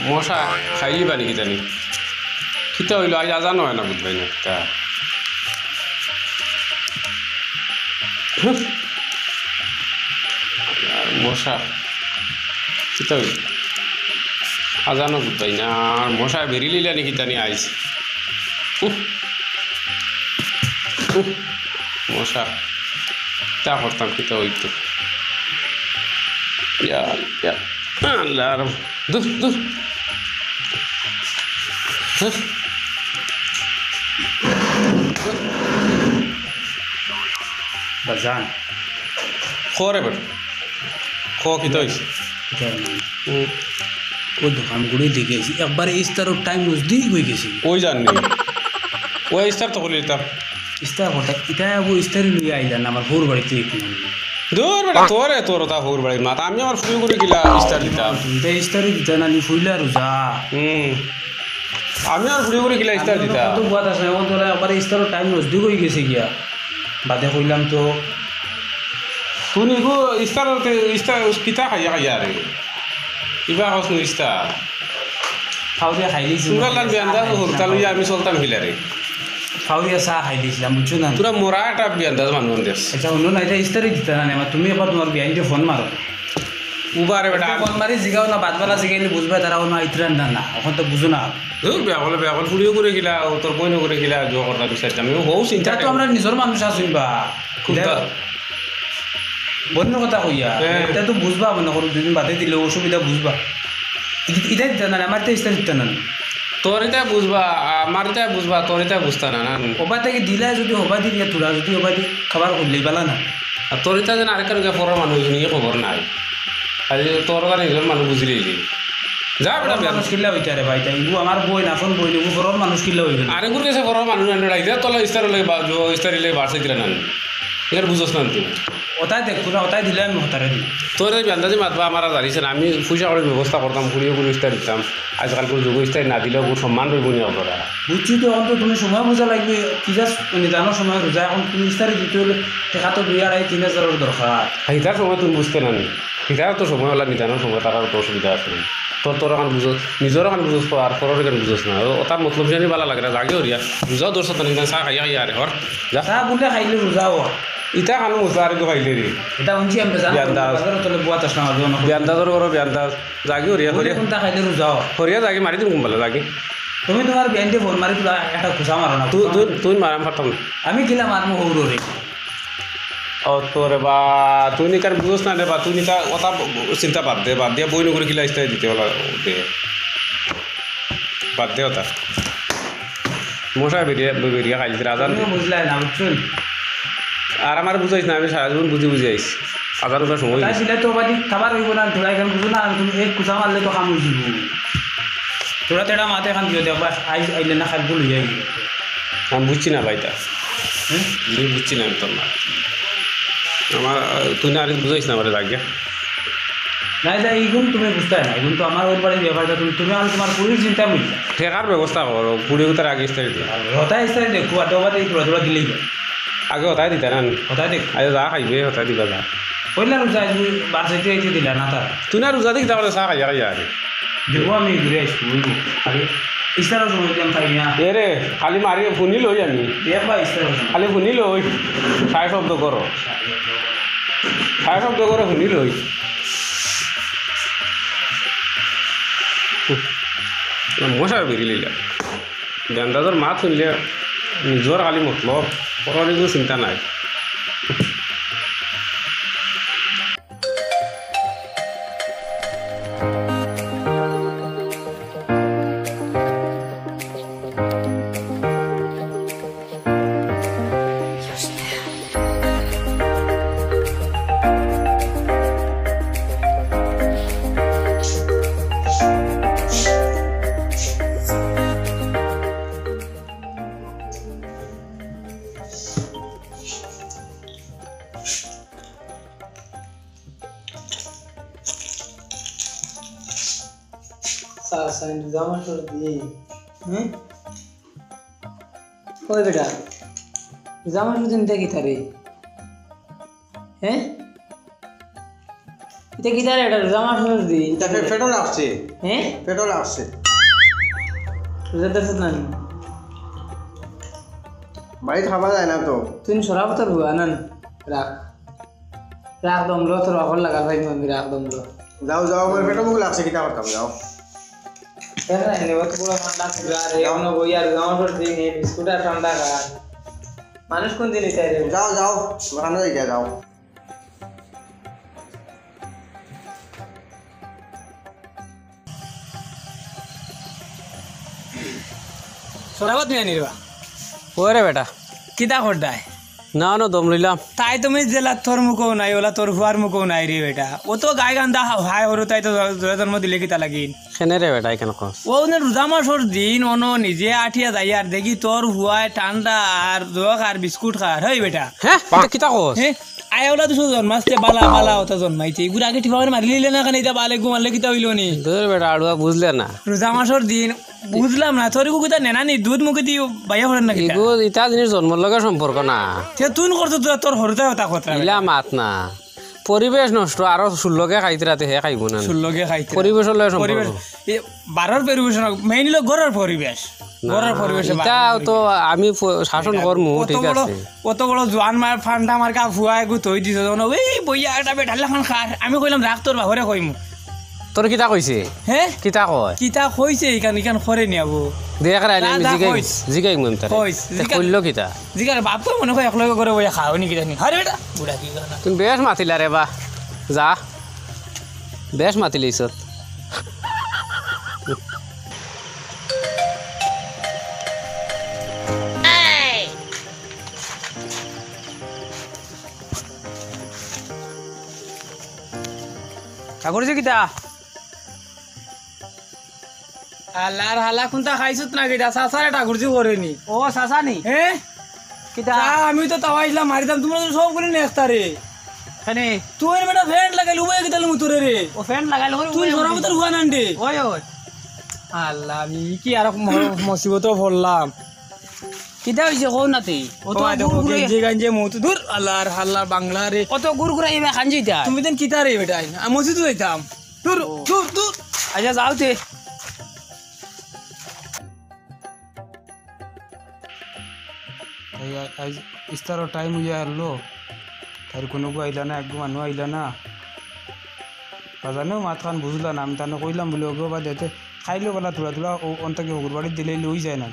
মশা খাইলি পানি কি জানি খিতা হইল আজ আজানো হয় না বুঝবাই না তা মশা খিতা হইল আজানো বুঝবাই না আর মশা বেরিলিলা নাকি জানি আইস মশা তা করতাম খিতা হইতো আল্লাহ দূর দূর বাজান খরে বেটা খ খিতা হইছে ওই দোকানগুলো দেখেছি একবারে ইস্তারও টাইম নজদিক হয়ে গেছি ওই জাননি ওই ইস্তার তো করলি তা ইস্তার হঠাৎ এটা ও ইস্তারি লইয়া আইলাম আমার ভোর বাড়িতে দূর বেটা তোরে তোর তা হোর বাড়ি মাথা আমি আমার ফুল করে গিলা ইস্তার দিতাম এটা ইস্তারি দিতা না নি ফুইলা রোজা আমি আর ফুল করে গিলা ইস্তার দিতাম তো বাদ আছে এখন তোরা একবারে ইস্তারও টাইম নজদিক হয়ে গেছে গিয়া বাদে কইলাম তো তুই গো ইস্তার ইস্তার কিতা খাইয়া খাইয়া রে ইবা হস নো ইস্তার খাও দিয়া খাই দিয়েছি সুরালার বিয়ান্দা হরতা লইয়া আমি চলতাম হিলা রে খাও দিয়া চাহ খাই দিয়েছিলাম বুঝছো না তোরা মোরা একটা বিয়ান্দাজ মানুষ দেশ আচ্ছা শুনো না এটা ইস্তারি দিতা না আমার তুমি এবার তোমার বিয়াইনকে ফোন মারো উবারে বেটা ফোন মারি জিগাও না বাদবালা জিগাইলে বুঝবা তারা অন্য আইতরান না না এখন তো বুঝো না ধুর বেয়া কল ফুলিও করে গিলা তোর বইন করে গিলা জো করতা বিচার আমি হও চিন্তা তো আমরা নিজের মানুষ আসুন বা বন্য কথা কইয়া এটা তো বুঝবা মনে করো দুদিন বাদে দিলে অসুবিধা বুঝবা এটা দিতে না আমার তো ইস্তার দিতে না তোর এটা বুঝবা আমার এটা বুঝবা তোর এটা বুঝতা না হবা থেকে দিলা যদি হবা দি দিয়া তোরা যদি হবা দি খাবার করলেই পালা না আর তোর এটা যেন আরেকটা পরের মানুষ নিয়ে খবর নাই আর তোর কারণে নিজের মানুষ বুঝলেই যা বেটা মানুষ কিল্লা হইতে রে ভাই তাই আমার বই না ফোন বই নেবো বড় মানুষ কিল্লা হইবে আরে গুলো গেছে বড় মানুষ আইতে তোলা ইস্তার ইস্তারি লাই বাড়ছে দিলা না এর বুঝোস না তুই ওটাই দেখো না ওটাই দিলে আমি হতারে দিই তোর এই আন্দাজি মাতবা আমার জানিস না আমি পয়সা করে ব্যবস্থা করতাম কুড়িয়ে কুড়ি ইস্তার দিতাম আজকাল কোনো যোগ ইস্তারি না দিলেও বহুত সম্মান রইব নি ওরা বুঝছি তো এখন তো তুমি সময় বোঝা লাগবে কি যা নিদানোর সময় রোজা এখন তুমি ইস্তারি দিতে হলে টেকা তো 2,500-3,000 দরকার হিতার সময় তুমি বুঝতে না হিতার তো সময় হলা নিদানোর সময় তার তো অসুবিধা আছে তোর এখন বুঝো নিজের এখন বুঝোস আর পরের কেন বুঝোস না তার মতলব জানি ভালো লাগে না জাগে হরিয়া বুঝাও দর্শক চাহ খাইয়া খাইয়া আরে হর যা চাহ বলে খাইলে রোজাও ইটা খানো মুসা আর খাইলে রে এটা উঞ্চি আমি জানো বুয়া চাষ না বিয়ান্দাজর করো বিয়ান্দাজ জাগি হরিয়া হরিয়া কোনটা খাইলে রোজাও হরিয়া জাগি মারি দিম কোনবেলা জাগি তুমি তোমার বিয়ানতে ফোন মারি তোলা একটা খুশা মারো না তুই মারাম পারতাম না আমি গেলাম আর হৌর রে ও তোরে বা তুই নিকার বুঝোস না রে বা তুই নিকা কথা চিন্তা বাদ দিয়ে বই নকরে কিলা ইস্তাই দিতে হলা দে বাদ দে ওটা মশা বেরিয়ে খাইছি রাজান বুঝলাই না বুঝছেন আর আমার বুঝাইস না আমি সারা জীবন বুঝি আইস আজান ওটা সময় ছিল তো বাদি খাবার হইব না তোরা এখান বুঝো না তুমি এক কুচা মারলে তো খাম হয়ে যাব তোরা তেড়া মাথা এখান দিও দেখবা আইলে না খাইব লই যাই আমি বুঝছি না ভাইটা বুঝছি না আমি তোর মা আমার তুই না আর বুঝাইস না আমার লাগে নাই যা এইগুন তুমি বুঝতে না এইগুন তো আমার ওর বাড়ির ব্যাপারটা তুমি আর তোমার পুরীর চিন্তা বুঝলা ঠেকার ব্যবস্থা করো পুরী উতার আগে ইস্তারি দিও হতাই ইস্তারি দেখো আর তোবাতে তোরা তোরা দিলেই আগে হতাই দিতা না হতাই দেখ আজ যা খাইবে হতাই দিবা যা কইলা রোজা বার্ষিকটা এসে দিলা না তারা তুই না রোজা দিক তাহলে চা খাইয়া খাইয়া আরে দেখো আমি ঘুরে আসবো আরে ইস্তারের সময় দিলাম খাই না এ রে খালি মারি শুনি লই আমি দেখবা ইস্তারের সময় খালি শুনি লই ছায় শব্দ করো ছায় শব্দ করো শুনি লই মশা বেরিলিলা বেন্দাজর মাত শুনলে নিজর খালি মতলব পরের কোনো চিন্তা নাই জামা সর দিয়ে হ্যাঁ ওই বেটা জামা সর দিন দেখি তারে হ্যাঁ এটা কি তার এটা রোজা মাস দিন এটা পেট্রোল আসছে হ্যাঁ পেট্রোল আসছে রোজা দেশ না বাড়িতে খাওয়া যায় না তো তুই সরাব তোর হুয়া না রাখ রাখ দমলো তোর অকল লাগাল ভাই আমি রাখ দমলো যাও যাও আমার পেট্রোল মুখ লাগছে কিটা করতাম যাও মানুষ কোন দিন যাও যাও দোকানে যাইতে যাও সরাবত নিয়ে নিবা ওরে বেটা কিতা করদায় না না দম লইলাম তাই তুমি জেলা তোর মুখও নাই ওলা তোর হুয়ার মুখও নাই রে বেটা ও তো গায়ে গান্দা হাই হরো তাই তো জন্ম দিলে কিতা লাগিন কেনে রে বেটা এখানে কস ও রোজা মাসর দিন অনো নিজে আঠিয়া যাই আর দেখি তোর হুয়ায় ঠান্ডা আর জগ আর বিস্কুট খার হই বেটা হ্যাঁ কিতা কস হ্যাঁ আয়াওলা তো জন্মাসতে বালা বালা ওটা জন্মাইছে এগুলো আগে ঠিক ভাবে মারি লিলে না কেন এটা বালে ঘুমালে কিতা হইল নি তোর বেটা আড়ুয়া বুঝলে না রোজা মাসর দিন বুঝলাম না তোর কিতা নেনানি দুধ মুখে দিয়ে বাইয়া হলেন না কিতা এগো ইটা জিনিস জন্মর লগে সম্পর্ক না তুই করছো তোর হরতে ওটা কথা ইলা মাত না পরিবেশ নষ্ট আরো ষোলোকে খাইতে রাতে হে খাইব না সুলগে খাইতে পরিবেশের লগে সম্পর্ক পরিবেশ বারোর পরিবেশ মেইনলি ঘরের পরিবেশ ঘরের পরিবেশে এটা তো আমি শাসন করমু ঠিক আছে কত বড় জোয়ান মার ফান্ডা মার কা ফুয়ায় গু থই দিছ ওই বইয়া এটা বেঠালাখান খার আমি কইলাম রাখ তোর বাহরে কইমু তোর কিতা কইছে হ্যাঁ কিতা কয় কিতা কইছে ইকান করে নিয়াবো দেখ রে আমি জিগাই মুম তার কইস কইলো কিতা জিগার বাপ তো মনে হয় একলগে করে বইয়া খাও নি কিতা নি আরে বেটা বুড়া কি গানা তুমি বেশ মাতিলা রে বা যা বেশ মাতিলিস কাগরছে কিতা আল্লাহর হালা কোনটা খাইছত না কিতা সাসারে ঠাকুরজি করেনি ও সাসানি হ্যাঁ কিতা আমি তো তাওয়াইলাম মারিতাম তোমরা তো সব করে নেস্তা রে খানে তুই বেটা ফ্রেন্ড লাগাইল উবাই কিতা মুতুরে রে ও ফ্যান লাগাইল হই তুই সরাব তোর হুয়া নান্ডে ওই ওই আল্লাহ আমি কি আর মুসিবত পড়লাম কিতা হইছে কও নাতে ও তো গেঞ্জি গাঞ্জে মুত দূর আল্লাহর হাল্লা বাংলা রে কত গুড় গুড়া ইবা খানজিতা তুমি দেন কিতা রে বেটা আমি মসজিদ যাইতাম দূর দূর দূর আচ্ছা যাওতে ইস্তারও টাইম হয়ে আসলো তার কোনো আইলা না এক মানুষ আইলা না বাজানো মাত খান বুঝলা না আমি তানে কইলাম বলে ওগো বা দেতে খাইলো বলা তোলা তোলা ও অন্তকে ওগুর বাড়ি দিলে লই যায় না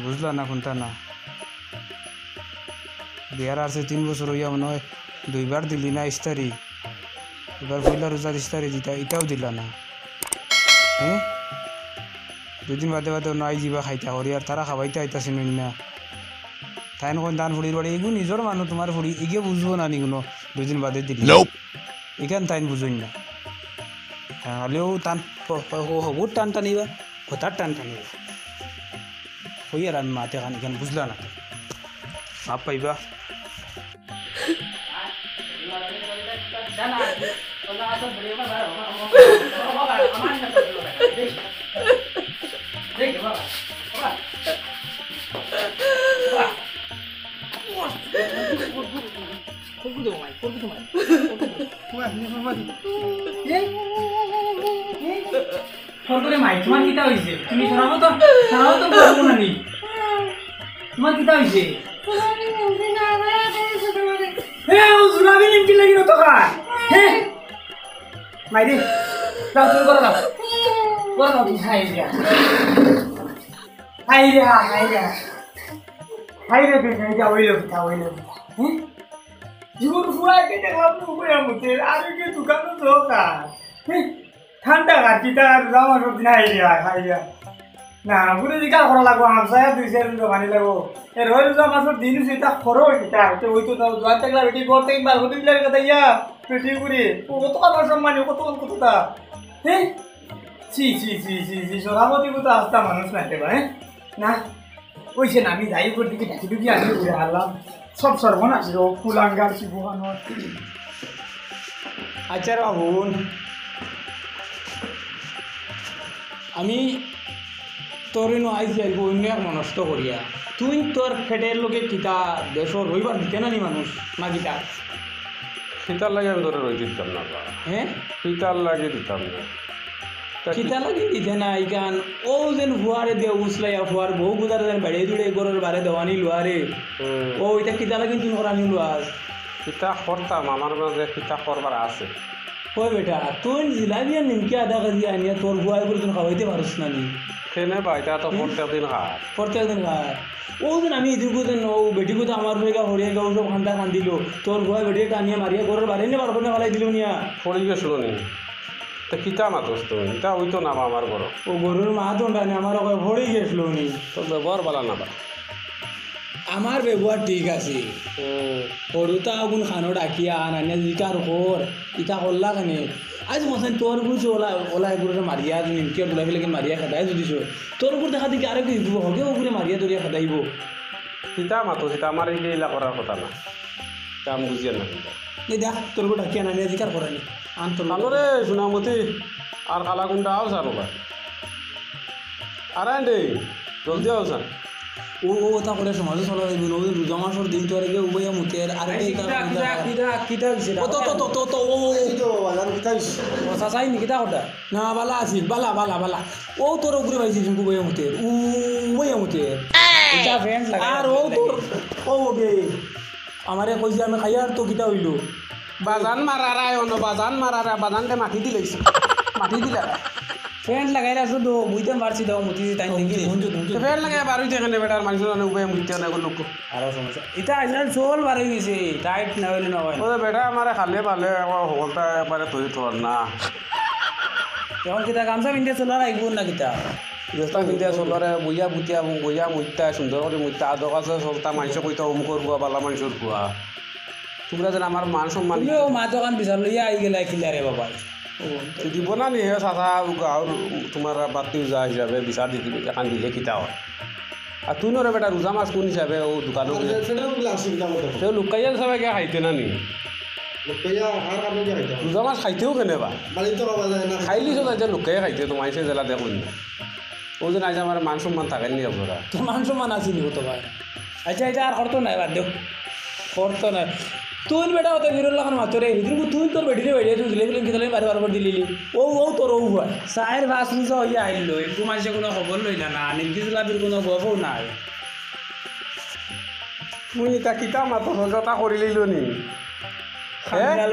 বুঝলা না কোনটা না বিয়ার আছে 3 বছর হইয়া মনে হয় 2 বার দিলি না ইস্তারি এবার পয়লা রোজার ইস্তারি দিতা এটাও দিলা না হ্যাঁ 2 দিন বাদে বাদে নাই যাবা খাইতা করি আর তারা খাবাইতে আইতাছে না তাই কোন দান ফুড়ির বাড়ি এগু নিজের মানুষ তোমার ফুড়ি এগিয়ে বুঝবো না নিগুলো 2 দিন বাদে দিলি এখান তাইন বুঝুন না হলেও টান হবুর টান টানিবা হতার টান টানিবা হই আর আমি মাতে খান এখান বুঝলা না মাপ পাইবা তোমার কিতা হয়েছে তুমি শোনাবো তো বলবো না নি তোমার কিতা হয়েছে জুলাবি নিমকি লাগি না তো মাইরে যাও তুমি করে দাও তুমি হাই রে জীবন ফুরাই কে দেখলাম উপরে মুতে আর কি দোকান দোকা ঠান্ডা কাটিটা জামা সব দিন হাইয়া না পুরো দিকা করা লাগবো আমসায়া 2 দিন দোকানে লাগবো এর রোজ জামা সব দিন সেটা খরো এটা তো ওই তো জোয়ান থাকলা বেটি করতে একবার হতে দিলার কথা ইয়া পেটি পুরি কত কথা সম্মান কতটা হ্যাঁ ছি সরাবতি তো আস্তা মানুষ না ভাই না ওইছে না আমি যাই করে দিকে ডাকি ঢুকি আমি ঘুরে হারলাম সব সর্বনাশ রো কুলাঙ্গার শিবহানোর আচ্ছা বাবুন আমি তোর আইস যাইব অন্য এক মনস্থ করিয়া তুই তোর ফেটের লোকে কিতা দেশ রবিবার দিতে না নি মানুষ না কিতা শীতার লাগে আমি ধরে রই দিতাম না বা হ্যাঁ শীতার লাগে দিতাম না তা কি- কিতা লাগি দিতে না ইকান ও যেন ফুয়ারে দে উসলাইয়া ফুয়ার বহু গুদার যেন বেড়ে দূরে গরের বারে দেওয়ানি লুয়ারে হুম, ও এটা কিতা লাগি তুমি করানি লুয়াস কিতা করতাম আমার মাঝে কিতা করবার আছে ওই বেটা তুই জিলাবি আর নিমকি আধা কেজি আনিয়া তোর ফুয়ার করে তুমি খাওয়াইতে পারস না নি খেনে বা এটা তো প্রত্যেক দিন খায় প্রত্যেক দিন খায় ও যেন আমি ইদিন কোথায় ও বেটি কোথায় আমার হয়ে গা হরিয়া গা সব খান্দা খান্দিল তোর ফুয়া বেটিকে টানিয়া মারিয়া ঘরের বারে নে বার করে ফেলাই দিল নিয়া পড়ে গেছিল নি তা কিতা মাতস তুমি এটা হইতো না বা আমার বড় ও গরুর মা দণ্ডানি আমার ওকে ভরেই গেছিল নি তো ব্যবহার বালা না বা আমার ব্যবহার ঠিক আছে সৰুতা আগুন খানো ডাকিয়া নানিয়া জিকাৰ কৰ ইটা কৰলা কেনে আজি মচান তোৰ বুজি ওলাই ওলাই গুৰে মাৰিয়া নিমকিয়াত ওলাই পেলাই মাৰিয়া খেদাই যদিছো তোৰ গুৰ দেখা দেখি আৰু কি শিকিব হগে গুৰে মাৰিয়া দৰিয়া খেদাইব কিতা মাতো সেটা আমার এইলা করার কথা না কাম বুঝিয়ে না কিন্তু এই দেখ তোৰ গুৰ ডাকিয়া নানিয়া জিকাৰ কৰানি আন তোৰ ভালো রে সোনামতি আর কালাগুন্ডা আও সার বা আর আন্ডে জলদি আও সার ও ও তা করে সমাজ চলা যাইব ন রোজা মাসৰ দিন তোৰ আগে উবয়া মুতেৰ আৰু এই কিটা হৈছে তো তো তো তো ও এই তো বাজান কিতা হইছে চাচাই নেকি তা কথা না বালা আছিল বালা বালা বালা ও তোর উপরে পাইছি কিন্তু বইয়া মুতে বইয়া মুতে এটা ফ্রেন্ডস লাগা আর ও তোর ও গে আমারে কইছে আমি খাই আর তো কিটা হইলো বাজান মারারায় অন্য বাজান মারারা বাজানকে মাটি দিলাইছে মাটি দিলা ফ্রেন্ডস লাগাইলে আছো তো বুইতে মারছি দাও মুতি তাই দেখি তো ফের লাগে বারুই যেখানে বেটার মানুষ উপায় মুইতে না লোক আর সমস্যা এটা আইলার চল বাড়ি গেছে টাইট না হইলে না হয় ও বেটা আমার খালে পালে হলটা একবারে তৈরি থর না এখন কিতা গামছা পিন্ধে চলার আইব না কিতা দস্তা পিন্ধে চলরে বইয়া বুটিয়া বইয়া মুইতা সুন্দর করে মুইতা আদর কাছে চলতা মানুষ কইতা অমুকর বুয়া বালা মানুষের বুয়া তোমরা যেন আমার মান সম্মান তুমিও মা দোকান বিচার লইয়া আই গেলা খিলারে বাবা দিব না নি হে চাচা গাঁৱৰ তোমাৰ বাতি ওজা হিচাপে বিচাৰ দি দিবি এখন দিলে কিতা হয় আৰু তুই নৰে বেটা ৰোজা মাছ কোন হিচাপে দোকানত ফেটা মুখ লাগছে কিতা মতে তেওঁ লুকাইয়া চাবে কে খাইতে না নি লোকয়া আর কারণে কি খাইতা ৰোজা মাছ খাইতেও কেনেবা বাড়ি তো খাওয়া যায় না খাইলি চোন এতিয়া লুকাইয়া খাইতে তোমার সে জেলা দেখুন ও যেন আজ আমার মান সম্মান থাকেন নি আপনারা তোর মান সম্মান আছে নি তো ভাই আচ্ছা এটা আর করতো নাই বাদ দেও করতো না তুই বেটা ওতে হিরোর লাগান মাতরে হিদিন তুই তোর বেটি রে বেটি তুই দিলে দিলে কিতালে বারে বারে করে দিলি ও তোর ও হয় সাইর ভাস রুজা হইয়া আইলো একটু মাসে কোনো খবর লইলা না নিমকি জলাবির কোনো গপও নাই মুই এটা কিতা মাতো সজতা কৰি লিলো নি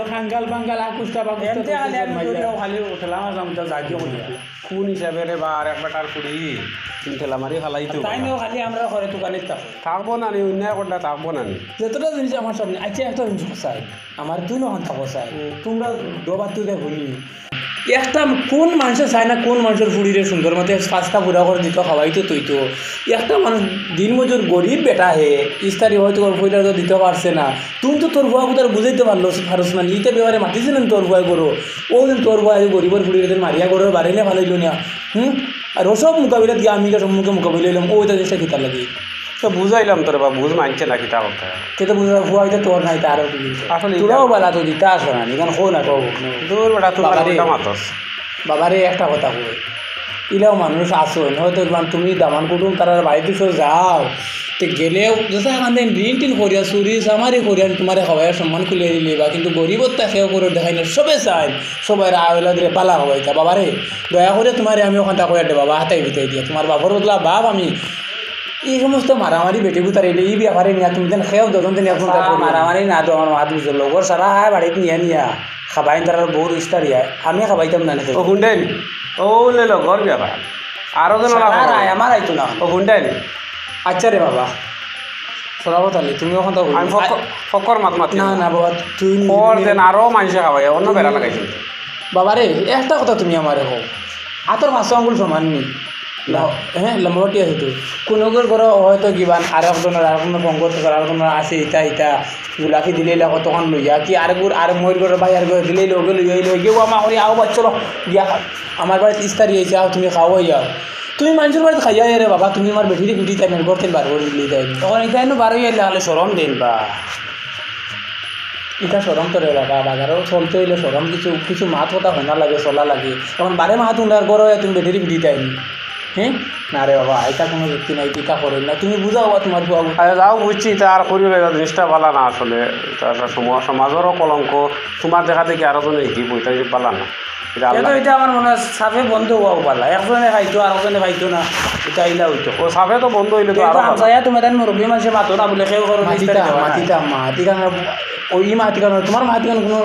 খাঙ্গাল বাঙ্গাল আকুষ্টা বা এতে খালি আমি খালি ঠেলা মারলাম তো জাগিয়ে কইয়া কোন হিসাবে রে বা আর এক বেটার কুড়ি তুমি ঠেলা মারি খালাইতে তাই নিও খালি আমরা ঘরে দোকানে থাকো থাকবো না নি অন্যায় করলে থাকবো না নি যতটা জিনিস আমার সামনে আচ্ছা একটা জিনিস চাই আমার তুই নখন থাকো চাই তোমরা ডোবার তুই ভুলি একটা কোন মানুষের চায় না কোন মানুষের ফুড়িরে সুন্দর মতে পাঁচটা পুরা করে দিত খাওয়াইতো তুই তো একটা মানুষ দিন মজুর গরিব বেটা হে ইস্তারি হয়তো পয়লা তো দিতে পারছে না তুমি তো তোর ভুয়া বুতার বুঝাইতে পারলো ফারস না ইতে ব্যবহারে মাতিছে না তোর ভুয়া করো ও দিন তোর ভুয়া গরিবের ফুড়িরে মারিয়া করো বাড়িলে ভালোইল না আর ওসব মোকাবিলা দিয়ে আমি সম্মুখে মোকাবিলা এলাম ওইটা চেষ্টা খেতে লাগে তো বুঝাইলাম তোর বা বুঝ মানছে না কিতা কথা সেটা বুঝা ভুয়া হইতে তোর নাই তারও আসলে তোরাও বেলা তো দিতে আসো না নিকান হো না কব দূর বেটা তুই বাবারে। মাতস বাবারে একটা কথা কই ইলাও মানুষ আসুন হয়তো তুমি দামান কুটুম তারা বাড়িতে সব যাও তো গেলেও যথা এখান থেকে ঋণ টিন করিয়া চুরি চামারি করিয়া তোমার সবাই সম্মান খুলিয়ে দিলে বা কিন্তু গরিবত্তা সেও করে দেখাই না সবে চাই সবাই আওলা দিলে পালা হবাই তা বাবারে দয়া করে তোমার আমি ওখানটা কইয়া দে বাবা হাতাই ভিতাই দিয়া তোমার বাবার বদলা বাপ আমি এই সমস্ত মারামারি বেটি বুতার এলে এই ব্যাপারে নিয়ে তুমি যেন খেয়েও দোকান থেকে এখন মারামারি না তো আমার মাত বুঝলো লগর সারা হয় বাড়িতে নিয়ে নিয়া খাবাই তার বহুত ইস্তারিয়া আমি খাবাইতাম না ও হুন্ডাইনি ও লেলো ঘর ব্যাপার আরো যেন আমার আইতো না ও হুন্ডাইনি আচ্ছা রে বাবা সরাবো তাহলে তুমি ওখান তো আমি ফকর মাত মাতি না না বাবা তুই ওর দেন আরো মানুষে খাওয়াই অন্য বেড়া লাগাইছেন বাবা রে একটা কথা তুমি আমারে হোক আতর মাছ আঙুল সমান নি হ্যাঁ লম্বাটি আছে তো কোনো ঘর হয়তো কিবান আর একজনের পঙ্গত আর একজনের আছে ইটা ইটা গুলাফি দিলেই কতক্ষণ লইয়া কি আর ময়ূর ঘরের ভাই আর ঘরে দিলেই লগে লইয়া গেও আমার করে আও বাচ্চা গিয়া আমার বাড়িতে ইস্তারি হয়েছে আও তুমি খাওয়া যাও তুমি মানুষের বাড়িতে খাইয়া রে বাবা তুমি আমার বেঠিরে পিটি তাই মেল করতেন বার করে দিলে তাই তখন এটাই নো বার হইয়া হলে সরম দেন বা এটা সরম তো রে বাবা বাজারও চলতে হইলে সরম কিছু কিছু মাত কথা শোনা লাগে চলা লাগে তখন বারে মাত উন্ডার করো তুমি বেঠিরে পিটি তাই হ্যাঁ না রে বাবা এটা কোনো যুক্তি নাই টিকা করেন না তুমি বুঝাও বা তোমার বুয়া আরে যাও বুঝছি এটা আর করিও এটা জিনিসটা ভালো না আসলে এটা একটা সমাজেরও কলঙ্ক তোমার দেখা দেখি আরো জনে শিকিব এটা পালা না এটা আল্লাহ এটা আমার মনে হয় সাফে বন্ধ হওয়া পালা একজনে খাইতো আর একজনে খাইতো না এটা আইলা হইতো ও সাফে তো বন্ধ হইলে তো আরো ভালো। আমসায়া তুমি তাই মুরব্বী মানুষে মাতো না বলে কেউ করো মাতি কারণ ওই মাতি কারণ তোমার মাতি কারণ কোনো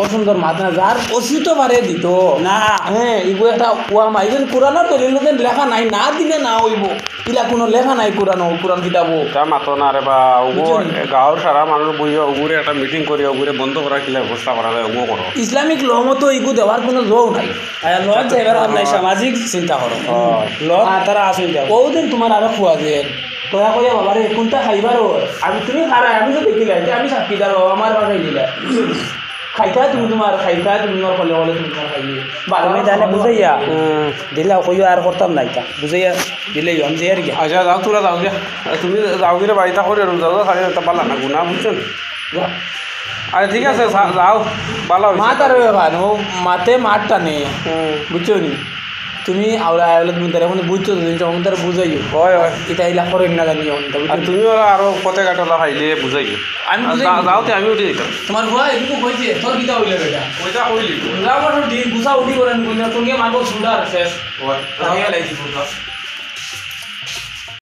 অসুন্দর মাত না যার অসিত পারে দিত না হ্যাঁ এগুলো একটা ওয়া মাইবেন কোরআনের দলিল লেখা নাই না দিলে না হইব ইলা কোনো লেখা নাই কোরআন কিতাবও এটা মাতো না রে বা গাঁৱৰ সারা মানুষ বই ওগুরে একটা মিটিং করি ওগুরে বন্ধ করা কিলা ব্যবস্থা করা যায় ওগো করো ইসলামিক ল মতো এগু দেওয়ার কোনো জোর নাই লজ যাইবার নাই সামাজিক চিন্তা করো লজ তারা আসুন যাও কৌদিন তোমার আরো খোয়া যে দয়া করে বাবারে কোনটা খাইবার আমি তুমি খারা আমি তো দেখিলাই যে আমি সাক্ষী দাঁড়ো আমার বাসায় দিলা খাইতা তুমি তোমার খাইতা তুমি তোমার কলে কলে তুমি তোমার খাইলে তুমি জানে বুঝাইয়া দিলা কইও আর করতাম নাই তা বুঝাইয়া দিলে আমি যে আর কি আচ্ছা যাও তোরা যাও দিয়া তুমি যাও গিয়ে বাড়িটা করে আর যাও খালি একটা পালা না গুণা বুঝছেন আরে ঠিক আছে যাও ভালো মাত আর ভানো মাতে মাত টানে বুঝছো নি তুমি আওলা আওলা তুমি তারা এখন বুঝছো তখন তারা বুঝাইও হয় হয় এটা ইলা করেন না জানি আর তুমিও আরো কতে কাটলা খাইলে বুঝাই আমি যাওতে আমি উঠে দিতাম তোমার ভয় এটুকু কইছে তোর কিটা হইলে বেটা ওইটা কইলি আমার দিন গুছা উঠি করেন তুমি মারবো সুন্দর শেষ লাইছি